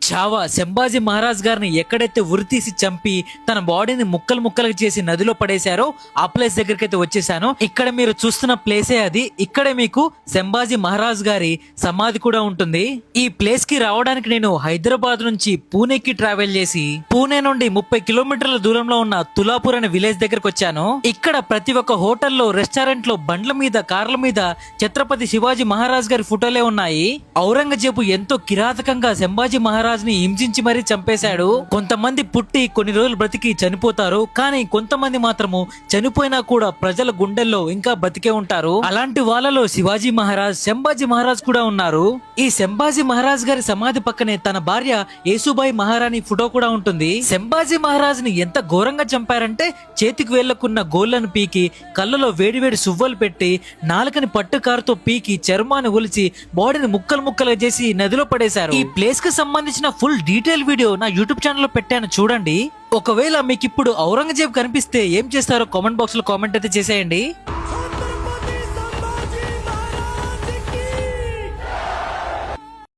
చావా సంభాజీ మహారాజ్ గారిని ఎక్కడైతే ఉరితీసి చంపి తన బాడీని ముక్కలు ముక్కలు చేసి నదిలో పడేశారో ఆ ప్లేస్ దగ్గరికి అయితే వచ్చేసాను. ఇక్కడ మీరు చూస్తున్న ప్లేసే అది. ఇక్కడే మీకు సంభాజీ మహారాజ్ గారి సమాధి కూడా ఉంటుంది. ఈ ప్లేస్ కి రావడానికి నేను హైదరాబాద్ నుంచి పూణేకి ట్రావెల్ చేసి పూణే నుండి 30 కిలోమీటర్ల దూరంలో ఉన్న తులాపూర్ అనే విలేజ్ దగ్గరకు వచ్చాను. ఇక్కడ ప్రతి ఒక్క హోటల్లో, రెస్టారెంట్ లో, బండ్ల మీద, కార్ల మీద ఛత్రపతి శివాజీ మహారాజ్ గారి ఫోటోలే ఉన్నాయి. ఔరంగజేబు ఎంతో కిరాతకంగా సంభాజీ మహారాజ్ ని హింసించి మరీ చంపేశాడు. కొంతమంది పుట్టి కొన్ని రోజులు బ్రతికి చనిపోతారు, కానీ కొంతమంది మాత్రము చనిపోయినా కూడా ప్రజల గుండెల్లో ఇంకా బతికే ఉంటారు. అలాంటి వాళ్ళలో శివాజీ మహారాజ్, సంభాజీ మహారాజ్ కూడా ఉన్నారు. ఈ సంభాజీ మహారాజ్ గారి సమాధి పక్కనే తన భార్య యేసుబాయి మహారాణి ఫోటో కూడా ఉంటుంది. సంభాజీ మహారాజ్ ని ఎంత ఘోరంగా చంపారంటే చేతికి వేళ్లకున్న గోళ్లను పీకి, కళ్ళలో వేడివేడి సువ్వలు పెట్టి, నాలుకని పట్టుకారుతో పీకి, చర్మాన్ని ఒలిచి బాడీని ముక్కలు ముక్కలుగా చేసి నదిలో పడేశారు. ఈ ప్లేస్ కి సంబంధించిన ఫుల్ డీటెయిల్ వీడియో నా యూట్యూబ్ ఛానల్లో పెట్టాను, చూడండి. ఒకవేళ మీకు ఇప్పుడు ఔరంగజేబ్ కనిపిస్తే ఏం చేస్తారో కామెంట్ బాక్స్ లో కామెంట్ అయితే చేసేయండి.